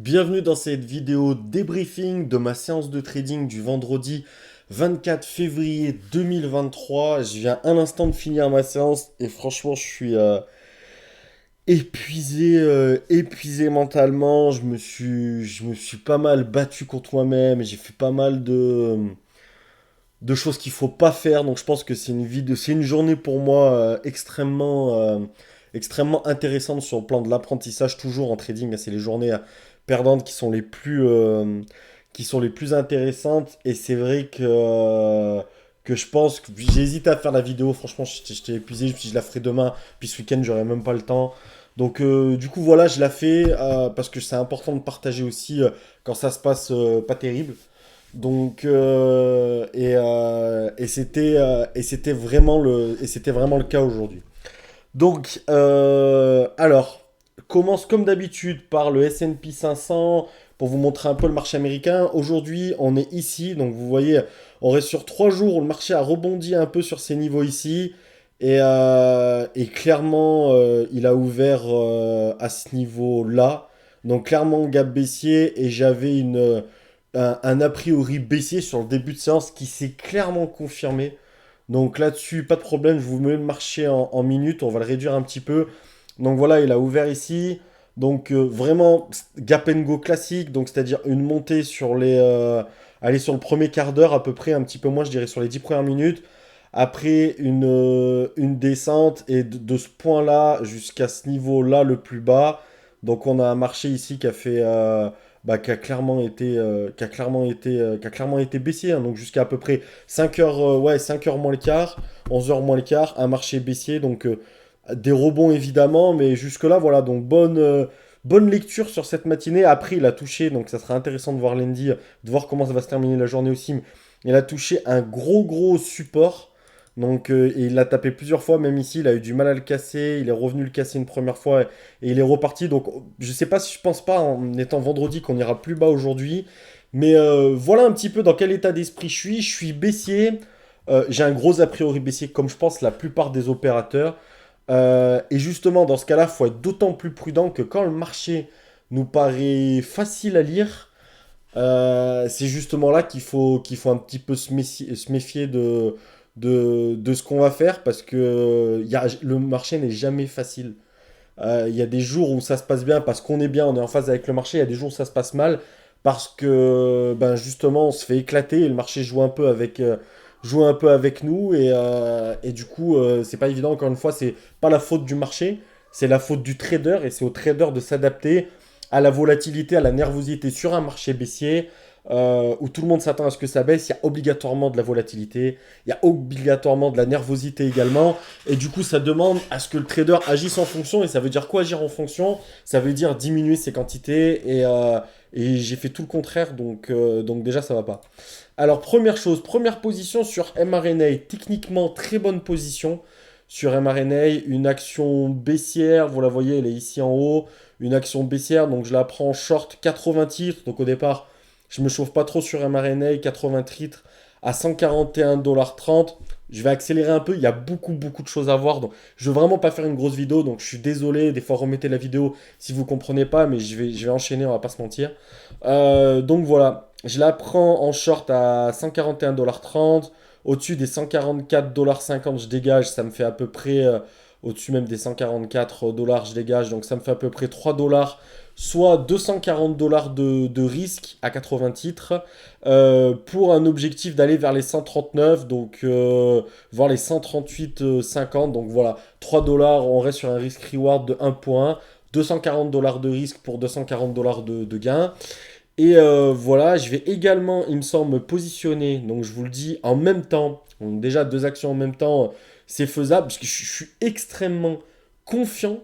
Bienvenue dans cette vidéo débriefing de ma séance de trading du vendredi 24 février 2023. Je viens à l'instant de finir ma séance et franchement, je suis épuisé mentalement. Je me suis pas mal battu contre moi-même. J'ai fait pas mal de choses qu'il faut pas faire. Donc je pense que c'est une journée pour moi extrêmement intéressante sur le plan de l'apprentissage. Toujours en trading, c'est les journées perdantes qui sont les plus intéressantes. Et c'est vrai que je pense que j'hésite à faire la vidéo. Franchement, j'étais épuisé. Je me suis dit, je la ferai demain. Puis ce week-end, j'aurai même pas le temps. Donc du coup voilà, je la fais parce que c'est important de partager aussi quand ça se passe pas terrible. Donc et c'était vraiment le cas aujourd'hui. Donc alors commence comme d'habitude par le S&P 500 pour vous montrer un peu le marché américain. Aujourd'hui, on est ici, donc vous voyez, on reste sur 3 jours où le marché a rebondi un peu sur ces niveaux ici. Et clairement, il a ouvert à ce niveau-là. Donc clairement, gap baissier. Et j'avais un a priori baissier sur le début de séance qui s'est clairement confirmé. Donc là-dessus, pas de problème, je vous mets le marché en minutes, on va le réduire un petit peu. Donc voilà, il a ouvert ici. Donc vraiment, gap and go classique, donc c'est-à-dire une montée aller sur le premier quart d'heure à peu près, un petit peu moins, je dirais sur les 10 premières minutes. Après une descente et de ce point-là jusqu'à ce niveau-là le plus bas. Donc on a un marché ici qui a clairement été baissier, hein. Donc jusqu'à à peu près 5 heures, 5 heures moins le quart, 11 heures moins le quart, un marché baissier. Donc des rebonds évidemment, mais jusque-là, voilà. Donc bonne lecture sur cette matinée. Après, il a touché, donc ça sera intéressant de voir lundi, de voir comment ça va se terminer la journée aussi. Mais il a touché un gros support. Donc, et il l'a tapé plusieurs fois, même ici, il a eu du mal à le casser. Il est revenu le casser une première fois et il est reparti. Donc, je sais pas si je pense pas, en étant vendredi, qu'on ira plus bas aujourd'hui. Mais voilà un petit peu dans quel état d'esprit je suis. Je suis baissier. J'ai un gros a priori baissier, comme je pense la plupart des opérateurs. Et justement, dans ce cas-là, il faut être d'autant plus prudent que quand le marché nous paraît facile à lire, c'est justement là qu'il faut un petit peu se méfier de ce qu'on va faire parce que le marché n'est jamais facile. Il y a des jours où ça se passe bien parce qu'on est bien, on est en phase avec le marché. Il y a des jours où ça se passe mal parce que ben justement on se fait éclater et le marché joue un peu avec nous. Et du coup, c'est pas évident. Encore une fois, c'est pas la faute du marché, c'est la faute du trader et c'est au trader de s'adapter à la volatilité, à la nervosité sur un marché baissier. Où tout le monde s'attend à ce que ça baisse, il y a obligatoirement de la volatilité, il y a obligatoirement de la nervosité également. Et du coup, ça demande à ce que le trader agisse en fonction. Et ça veut dire quoi agir en fonction? Ça veut dire diminuer ses quantités. Et j'ai fait tout le contraire. Donc déjà, ça va pas. Alors, première chose, première position sur mRNA. Techniquement, très bonne position sur mRNA. Une action baissière. Vous la voyez, elle est ici en haut. Une action baissière. Donc, je la prends en short 80 titres. Donc, au départ, je me chauffe pas trop sur mRNA. 80 titres à 141,30 $. Je vais accélérer un peu, il y a beaucoup de choses à voir. Donc, je veux vraiment pas faire une grosse vidéo, donc je suis désolé. Des fois, remettez la vidéo si vous comprenez pas, mais je vais enchaîner, on va pas se mentir. Donc voilà, je la prends en short à 141,30 $. Au-dessus des 144,50 $, je dégage. Ça me fait à peu près, au-dessus même des 144 $, je dégage. Donc ça me fait à peu près 3 dollars, soit 240 $ de risque à 80 titres pour un objectif d'aller vers les 139, donc voir les 138,50. Donc voilà, 3 dollars, on reste sur un risk reward de 1,1. 240 $ de risque pour 240 $ de gain. Et voilà, je vais également, il me semble, me positionner, donc je vous le dis, en même temps. Donc déjà, deux actions en même temps, c'est faisable, parce que je suis extrêmement confiant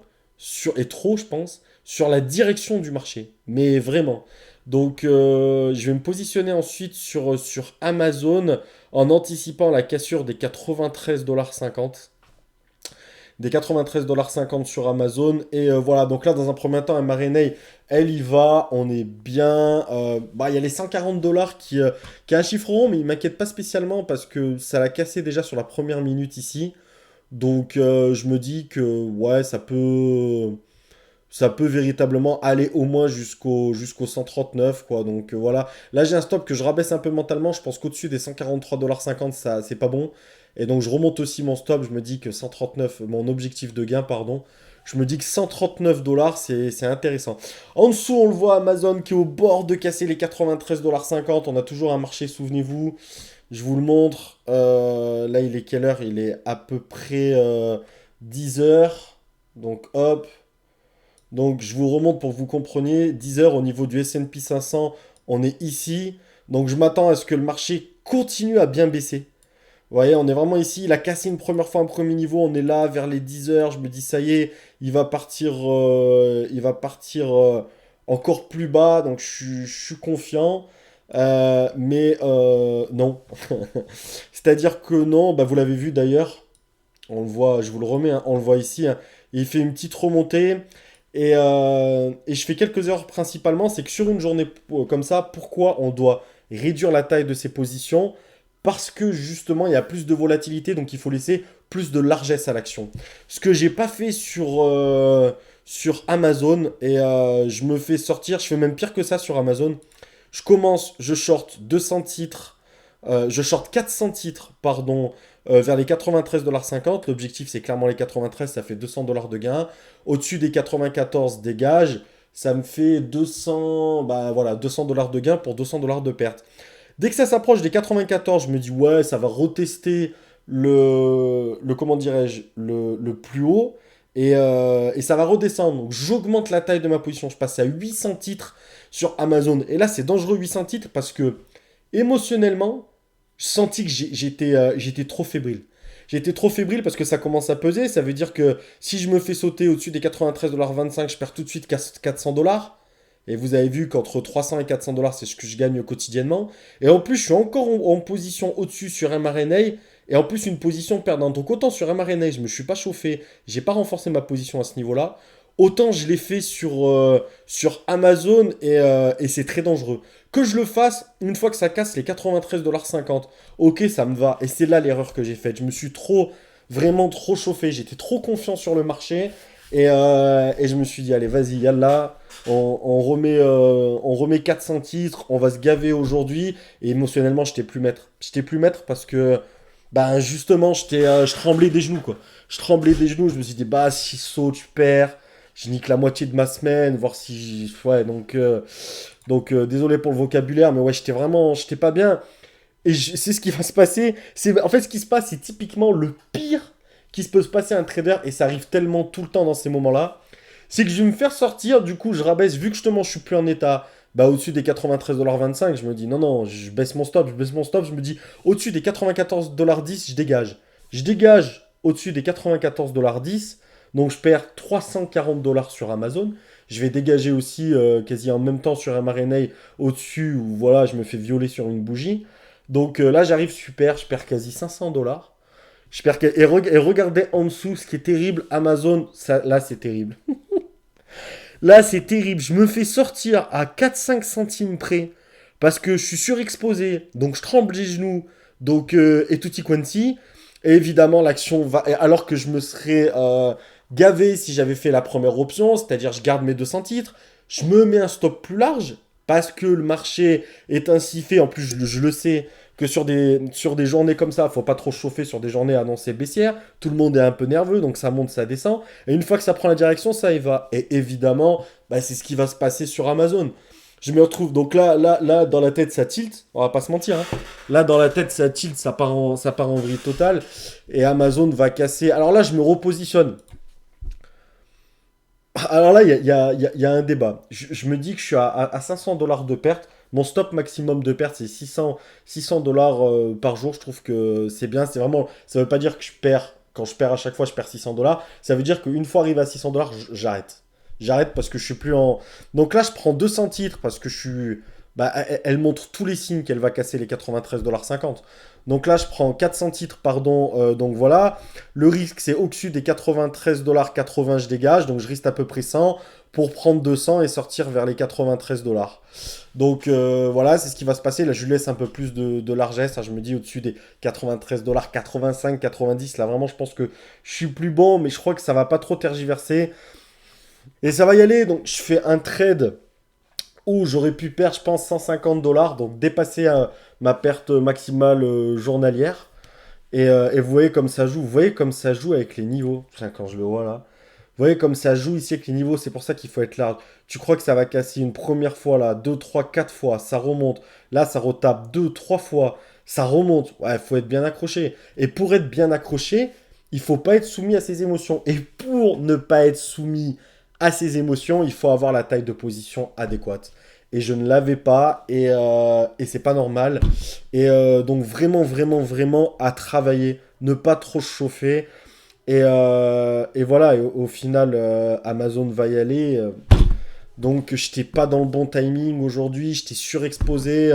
et trop, je pense, sur la direction du marché. Mais vraiment. Donc je vais me positionner ensuite sur Amazon en anticipant la cassure des 93,50 $ des 93,50 $ sur Amazon. Et voilà, donc là, dans un premier temps, mRNA, elle y va, on est bien. Il y a les 140 $ qui est un chiffre rond, mais il m'inquiète pas spécialement parce que ça l'a cassé déjà sur la première minute ici. Donc je me dis que ouais, ça peut véritablement aller au moins jusqu'au 139, quoi. Donc voilà. Là, j'ai un stop que je rabaisse un peu mentalement. Je pense qu'au-dessus des 143,50$, ça, c'est pas bon. Et donc, je remonte aussi mon stop. Je me dis que 139, mon objectif de gain, pardon. Je me dis que 139 dollars, c'est intéressant. En dessous, on le voit, Amazon qui est au bord de casser les 93,50$. On a toujours un marché, souvenez-vous. Je vous le montre. Là, il est quelle heure? Il est à peu près 10 heures. Donc, hop. Donc, je vous remonte pour que vous compreniez. 10 heures au niveau du S&P 500, on est ici. Donc, je m'attends à ce que le marché continue à bien baisser. Vous voyez, on est vraiment ici. Il a cassé une première fois un premier niveau. On est là vers les 10 heures. Je me dis, ça y est, il va partir encore plus bas. Donc, je suis confiant. Mais non. C'est-à-dire que non, bah, vous l'avez vu d'ailleurs. On le voit, je vous le remets, hein, on le voit ici, hein. Il fait une petite remontée. Et je fais quelques erreurs principalement. C'est que sur une journée comme ça, pourquoi on doit réduire la taille de ses positions? Parce que justement, il y a plus de volatilité, donc il faut laisser plus de largesse à l'action. Ce que j'ai pas fait sur Amazon, et je me fais sortir, je fais même pire que ça sur Amazon. Je short 200 titres, je short 400 titres, pardon, vers les 93,50$. L'objectif, c'est clairement les 93, ça fait 200$ de gain. Au-dessus des 94, dégage. Ça me fait 200, bah voilà, 200$ de gain pour 200$ de perte. Dès que ça s'approche des 94, je me dis, ouais, ça va retester comment dirais-je, le plus haut. Et ça va redescendre. Donc, j'augmente la taille de ma position. Je passe à 800 titres sur Amazon. Et là, c'est dangereux 800 titres parce que émotionnellement, je sentis que j'étais trop fébrile. J'étais trop fébrile parce que ça commence à peser. Ça veut dire que si je me fais sauter au-dessus des 93,25$, je perds tout de suite 400$. Et vous avez vu qu'entre 300 et 400$, c'est ce que je gagne quotidiennement. Et en plus, je suis encore en position au-dessus sur mRNA. Et en plus, une position perdante. Donc autant sur mRNA, je ne me suis pas chauffé. J'ai pas renforcé ma position à ce niveau-là. Autant je l'ai fait sur Amazon et c'est très dangereux. Que je le fasse une fois que ça casse les 93,50$. Ok, ça me va. Et c'est là l'erreur que j'ai faite. Je me suis vraiment trop chauffé. J'étais trop confiant sur le marché. Et je me suis dit, allez, vas-y, yallah. On remet 400 titres. On va se gaver aujourd'hui. Et émotionnellement, je n'étais plus maître. Je n'étais plus maître parce que, ben, justement, je tremblais des genoux, quoi. Je tremblais des genoux. Je me suis dit, bah, si saute, tu perds. Je nique la moitié de ma semaine, voir si... Ouais, donc, désolé pour le vocabulaire, mais ouais, j'étais pas bien. C'est ce qui va se passer. En fait, ce qui se passe, c'est typiquement le pire qui se peut se passer à un trader, et ça arrive tellement tout le temps dans ces moments-là. C'est que je vais me faire sortir, du coup, je rabaisse, vu que justement, je suis plus en état, bah, au-dessus des 93,25$, je me dis, non, non, je baisse mon stop, je me dis, au-dessus des 94,10$, je dégage. Je dégage au-dessus des 94,10$, donc je perds 340$ sur Amazon. Je vais dégager aussi quasi en même temps sur mRNA au-dessus, où voilà, je me fais violer sur une bougie. Donc là, j'arrive super, je perds quasi 500$. Et regardez en dessous, ce qui est terrible, Amazon, là, c'est terrible. Là, c'est terrible. Je me fais sortir à 4-5 centimes près parce que je suis surexposé, donc je tremble les genoux, donc et tutti quanti. Et évidemment, l'action va. Alors que je me serais gavé si j'avais fait la première option, c'est-à-dire je garde mes 200 titres, je me mets un stop plus large parce que le marché est ainsi fait. En plus, je le sais que sur des journées comme ça, il ne faut pas trop chauffer sur des journées annoncées baissières. Tout le monde est un peu nerveux, donc ça monte, ça descend. Et une fois que ça prend la direction, ça y va. Et évidemment, bah, c'est ce qui va se passer sur Amazon. Je me retrouve, donc là, dans la tête, ça tilt. On va pas se mentir, hein. Là, dans la tête, ça tilt, ça part en vrille totale. Et Amazon va casser. Alors là, je me repositionne. Alors là, il y a un débat. Je me dis que je suis à 500$ de perte. Mon stop maximum de perte, c'est 600$ par jour. Je trouve que c'est bien. C'est vraiment, ça veut pas dire que je perds. Quand je perds à chaque fois, je perds 600$. Ça veut dire qu'une fois arrivé à 600$, j'arrête. J'arrête parce que je suis plus en. Donc là, je prends 200 titres parce que je suis. Bah, elle montre tous les signes qu'elle va casser les 93,50$. Donc là, je prends 400 titres, pardon. Donc voilà. Le risque, c'est au-dessus des 93,80$, je dégage. Donc je risque à peu près 100 pour prendre 200 et sortir vers les 93$. Donc voilà, c'est ce qui va se passer. Là, je lui laisse un peu plus de largesse. Hein. Je me dis au-dessus des 93$, 85, 90. Là, vraiment, je pense que je suis plus bon, mais je crois que ça va pas trop tergiverser. Et ça va y aller, donc je fais un trade où j'aurais pu perdre, je pense, 150 dollars, donc dépasser ma perte maximale journalière. Et vous voyez comme ça joue, vous voyez comme ça joue avec les niveaux. Putain, quand je le vois là. Vous voyez comme ça joue ici avec les niveaux, c'est pour ça qu'il faut être large. Tu crois que ça va casser une première fois là, deux, trois, quatre fois, ça remonte. Là, ça retape deux, trois fois, ça remonte. Ouais, il faut être bien accroché. Et pour être bien accroché, il faut pas être soumis à ses émotions. Et pour ne pas être soumis à ses émotions, il faut avoir la taille de position adéquate. Et je ne l'avais pas, et c'est pas normal. Donc vraiment, vraiment, vraiment à travailler, ne pas trop se chauffer. Et voilà, et au final, Amazon va y aller. Donc, j'étais pas dans le bon timing aujourd'hui, j'étais surexposé.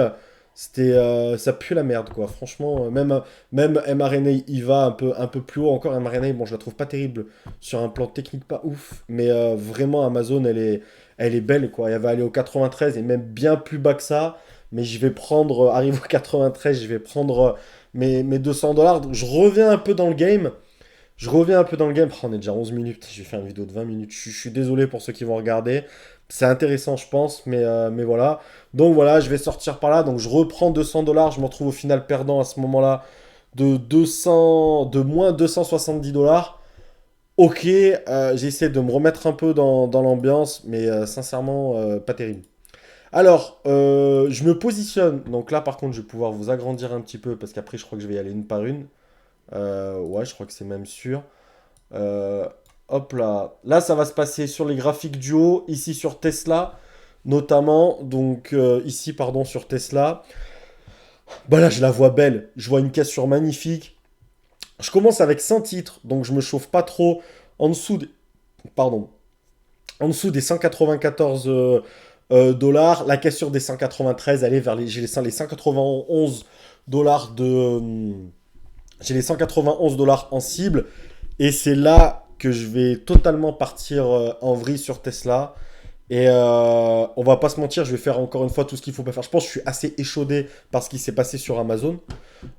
Ça pue la merde, quoi. Franchement, même mRNA, il va un peu plus haut encore. mRNA, bon, je la trouve pas terrible sur un plan technique, pas ouf. Mais vraiment, Amazon, elle est belle, quoi. Elle va aller au 93 et même bien plus bas que ça. Mais je vais prendre, arrive au 93, je vais prendre mes 200 dollars. Donc, je reviens un peu dans le game. Je reviens un peu dans le game. Oh, on est déjà 11 minutes. J'ai fait une vidéo de 20 minutes. Je suis désolé pour ceux qui vont regarder. C'est intéressant, je pense. Mais voilà. Donc voilà, je vais sortir par là. Donc je reprends 200 dollars. Je me retrouve au final perdant à ce moment-là de moins 270 dollars. Ok, j'essaie de me remettre un peu dans l'ambiance. Mais sincèrement, pas terrible. Alors, je me positionne. Donc là, par contre, je vais pouvoir vous agrandir un petit peu. Parce qu'après, je crois que je vais y aller une par une. Ouais, je crois que c'est même sûr. Euh, Hop là. Là, ça va se passer sur les graphiques du haut, ici sur Tesla, notamment. Donc, ici, pardon, sur Tesla. Bah là, je la vois belle. Je vois une cassure magnifique. Je commence avec 100 titres, donc je me chauffe pas trop. En dessous des, pardon, en dessous des 194 dollars. La cassure des 193, elle est vers les 191 dollars j'ai les 191 dollars en cible. Et c'est là que je vais totalement partir en vrille sur Tesla. Et on va pas se mentir, je vais faire encore une fois tout ce qu'il faut pas faire. Je pense que je suis assez échaudé par ce qui s'est passé sur Amazon.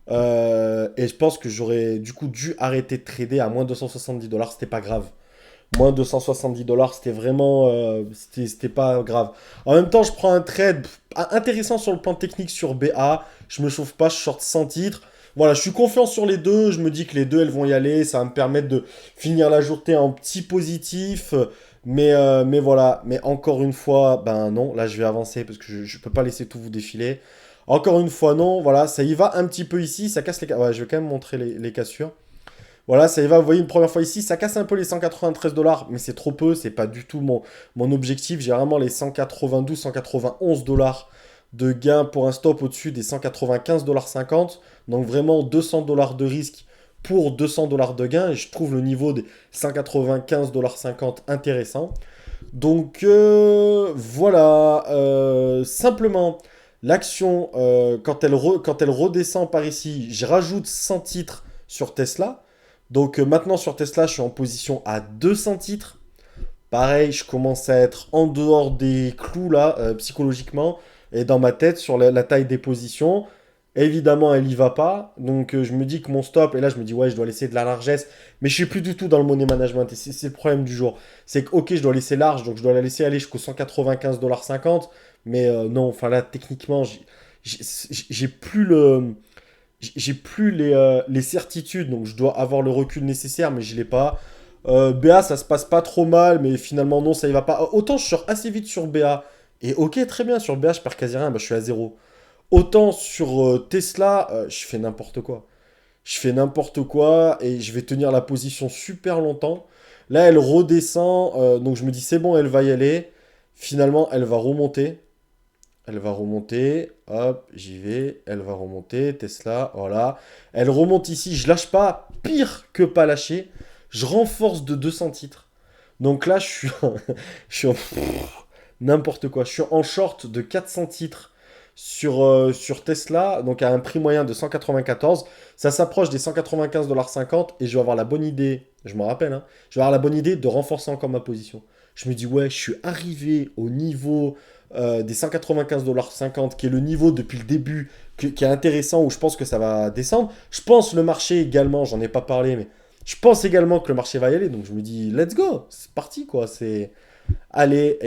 Et je pense que j'aurais du coup dû arrêter de trader à moins 270 dollars. C'était pas grave. Moins 270 dollars, c'était vraiment. C'était pas grave. En même temps, je prends un trade intéressant sur le plan technique sur BA. Je me chauffe pas, je short 100 titres. Voilà, je suis confiant sur les deux. Je me dis que les deux, elles vont y aller. Ça va me permettre de finir la journée en petit positif. Mais voilà. Mais encore une fois, ben non. Là, je vais avancer parce que je peux pas laisser tout vous défiler. Encore une fois, non. Voilà, ça y va un petit peu ici. Ça casse les. Ouais, je vais quand même montrer les cassures. Voilà, ça y va, vous voyez une première fois ici, ça casse un peu les 193 dollars, mais c'est trop peu, c'est pas du tout mon objectif. J'ai vraiment les 192, 191 dollars de gain pour un stop au-dessus des 195 dollars 50. Donc vraiment 200 dollars de risque pour 200 dollars de gain. Et je trouve le niveau des 195 dollars 50 intéressant. Donc voilà, simplement l'action, quand elle redescend par ici, je rajoute 100 titres sur Tesla. Donc maintenant sur Tesla, je suis en position à 200 titres. Pareil, je commence à être en dehors des clous là, psychologiquement, et dans ma tête sur la taille des positions. Évidemment, elle y va pas. Donc je me dis que mon stop, et là je me dis ouais, je dois laisser de la largesse. Mais je suis plus du tout dans le money management. Et c'est le problème du jour. C'est que ok, je dois laisser large, donc je dois la laisser aller jusqu'au 195,50 $. Mais non, enfin là, techniquement, j'ai plus j'ai plus les certitudes, donc je dois avoir le recul nécessaire, mais je l'ai pas. BA, ça se passe pas trop mal, mais finalement, non, ça y va pas. Autant je sors assez vite sur BA, et ok, très bien, sur BA, je perds quasi rien, bah, je suis à zéro. Autant sur Tesla, je fais n'importe quoi. Je fais n'importe quoi, et je vais tenir la position super longtemps. Là, elle redescend, donc je me dis, c'est bon, elle va y aller. Finalement, elle va remonter. Elle va remonter, hop, j'y vais, elle va remonter, Tesla, voilà. Elle remonte ici, je lâche pas, pire que pas lâcher, je renforce de 200 titres. Donc là, je suis en n'importe quoi, je suis en short de 400 titres sur Tesla, donc à un prix moyen de 194. Ça s'approche des 195,50 $ et je vais avoir la bonne idée, je m'en rappelle, hein, je vais avoir la bonne idée de renforcer encore ma position. Je me dis, ouais, je suis arrivé au niveau des 195,50 $, qui est le niveau depuis le début, qui est intéressant, où je pense que ça va descendre. Je pense le marché également, j'en ai pas parlé, mais je pense également que le marché va y aller. Donc je me dis, let's go, c'est parti quoi. Allez,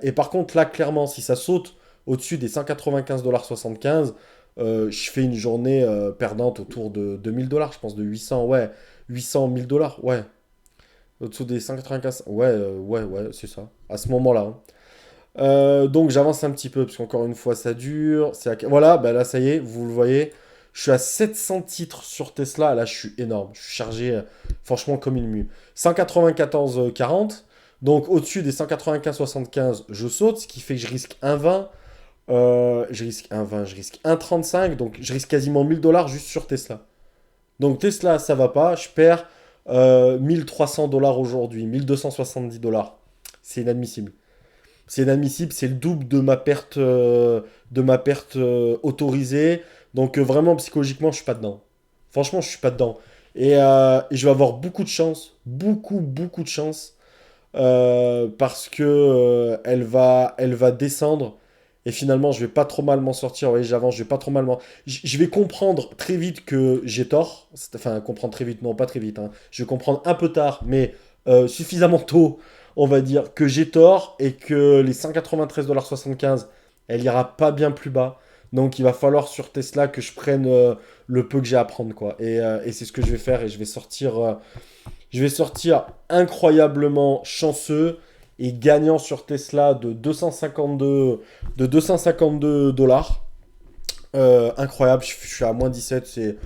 et par contre, là, clairement, si ça saute au-dessus des 195,75 je fais une journée perdante autour de 2000 dollars, je pense, de 800, ouais, 800, 1000 dollars, ouais. Au-dessous des 195, ouais, ouais, c'est ça, à ce moment-là, hein. Donc j'avance un petit peu, parce qu'encore une fois, ça dure. Voilà, bah là, ça y est, vous le voyez. Je suis à 700 titres sur Tesla. Là, je suis énorme. Je suis chargé, franchement, comme une mue. 194,40. Donc, au-dessus des 195,75, je saute, ce qui fait que je risque 1,20. Je risque 1,20, je risque 1,35. Donc, je risque quasiment 1000 dollars juste sur Tesla. Donc, Tesla, ça va pas. Je perds 1300 dollars aujourd'hui, 1270 dollars. C'est inadmissible. C'est inadmissible, c'est le double de ma perte autorisée. Donc vraiment, psychologiquement, je suis pas dedans. Franchement, je suis pas dedans. Et je vais avoir beaucoup de chance, beaucoup, beaucoup de chance, parce que elle va descendre. Et finalement, je vais pas trop mal m'en sortir. Oui, j'avance, je vais pas trop mal m'en... Je vais comprendre très vite que j'ai tort. Enfin, comprendre très vite, non, pas très vite, hein. Je vais comprendre un peu tard, mais suffisamment tôt, on va dire, que j'ai tort et que les 193,75 elle ira pas bien plus bas. Donc, il va falloir sur Tesla que je prenne le peu que j'ai à prendre, quoi. Et c'est ce que je vais faire et je vais sortir incroyablement chanceux et gagnant sur Tesla de 252 dollars. Incroyable, je suis à moins 17, c'est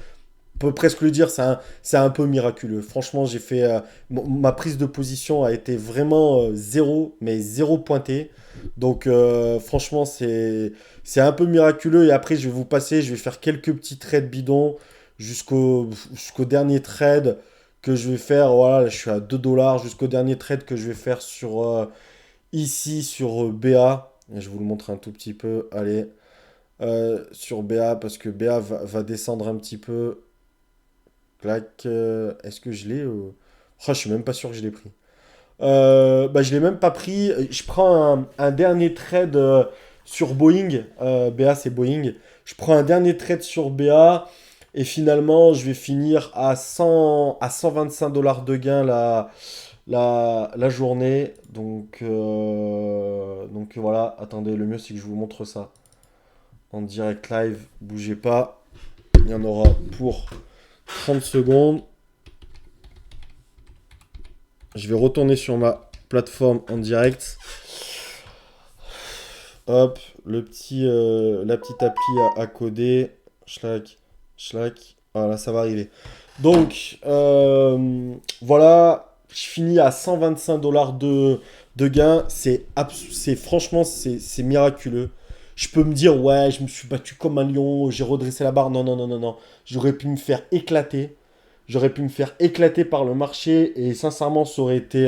on peut presque le dire, c'est un peu miraculeux. Franchement, j'ai fait ma prise de position a été vraiment zéro, mais zéro pointé. Donc franchement, c'est un peu miraculeux. Et après, je vais vous passer, je vais faire quelques petits trades bidons jusqu'au dernier trade que je vais faire. Voilà, là, je suis à 2 dollars jusqu'au dernier trade que je vais faire ici sur BA. Et je vous le montre un tout petit peu. Allez, sur BA parce que BA va descendre un petit peu. Clac, est-ce que je l'ai je suis même pas sûr que je l'ai pris. Bah, je l'ai même pas pris. Je prends un dernier trade sur Boeing. BA, c'est Boeing. Je prends un dernier trade sur BA. Et finalement, je vais finir à 125 dollars de gain la journée. Donc voilà, attendez, le mieux c'est que je vous montre ça en direct live. Bougez pas. Il y en aura pour 30 secondes. Je vais retourner sur ma plateforme en direct. Hop, la petite appli à coder. Schlac, schlac. Voilà, ça va arriver. Donc, voilà, je finis à 125 dollars de gain. Franchement, c'est miraculeux. Je peux me dire, ouais, je me suis battu comme un lion, j'ai redressé la barre. Non, non, non, non, non. J'aurais pu me faire éclater. J'aurais pu me faire éclater par le marché et sincèrement, ça aurait été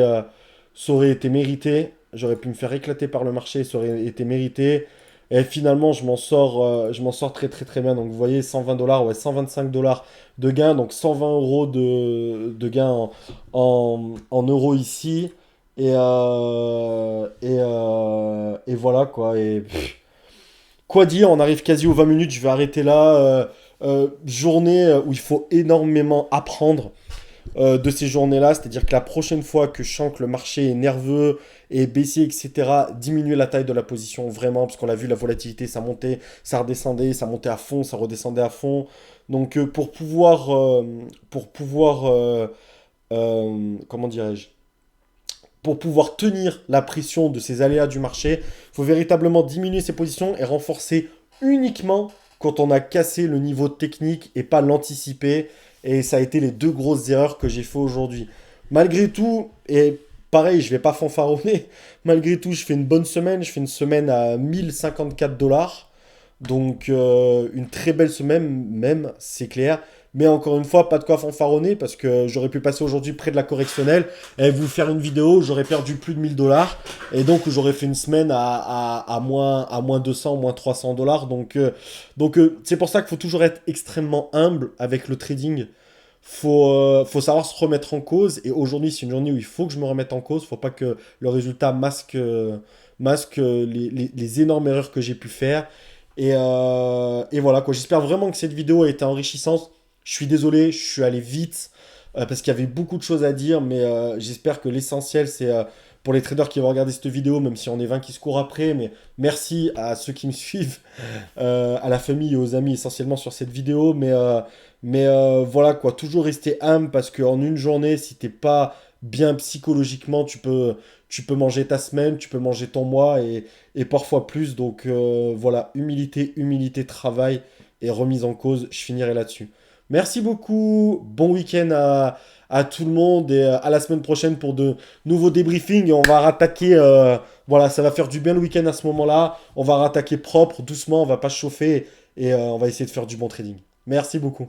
mérité. J'aurais pu me faire éclater par le marché, ça aurait été mérité. Et finalement, je m'en sors très très très bien. Donc vous voyez, 120 dollars, ouais, 125 dollars de gain, donc 120 euros de gain en euros ici. Et voilà quoi. Quoi dire, on arrive quasi aux 20 minutes, je vais arrêter là. Journée où il faut énormément apprendre de ces journées-là, c'est-à-dire que la prochaine fois que je sens que le marché est nerveux et baissier, etc., diminuer la taille de la position vraiment, parce qu'on l'a vu, la volatilité, ça montait, ça redescendait, ça montait à fond, ça redescendait à fond. Donc pour pouvoir comment dirais-je, pour pouvoir tenir la pression de ces aléas du marché, il faut véritablement diminuer ses positions et renforcer uniquement quand on a cassé le niveau technique et pas l'anticiper. Et ça a été les deux grosses erreurs que j'ai fait aujourd'hui. Malgré tout, et pareil, je vais pas fanfaronner, malgré tout, je fais une bonne semaine. Je fais une semaine à 1054 dollars. Donc une très belle semaine même, c'est clair. Mais encore une fois, pas de quoi fanfaronner parce que j'aurais pu passer aujourd'hui près de la correctionnelle et vous faire une vidéo où j'aurais perdu plus de 1000 dollars. Et donc j'aurais fait une semaine à moins 200, moins 300 dollars. Donc c'est pour ça qu'il faut toujours être extrêmement humble avec le trading. Faut savoir se remettre en cause. Et aujourd'hui, c'est une journée où il faut que je me remette en cause. Faut pas que le résultat masque les énormes erreurs que j'ai pu faire. Et voilà quoi, j'espère vraiment que cette vidéo a été enrichissante. Je suis désolé, je suis allé vite parce qu'il y avait beaucoup de choses à dire, mais j'espère que l'essentiel c'est pour les traders qui vont regarder cette vidéo, même si on est 20 qui se courent après. Mais merci à ceux qui me suivent, à la famille et aux amis essentiellement sur cette vidéo. Mais voilà quoi, toujours rester humble parce qu'en une journée, si t'es pas bien psychologiquement, tu peux manger ta semaine, tu peux manger ton mois et parfois plus. Donc voilà, humilité, humilité, travail et remise en cause. Je finirai là-dessus. Merci beaucoup. Bon week-end à tout le monde et à la semaine prochaine pour de nouveaux débriefings. Et on va rattaquer. Voilà, ça va faire du bien le week-end à ce moment-là. On va rattaquer propre, doucement, on va pas se chauffer et on va essayer de faire du bon trading. Merci beaucoup.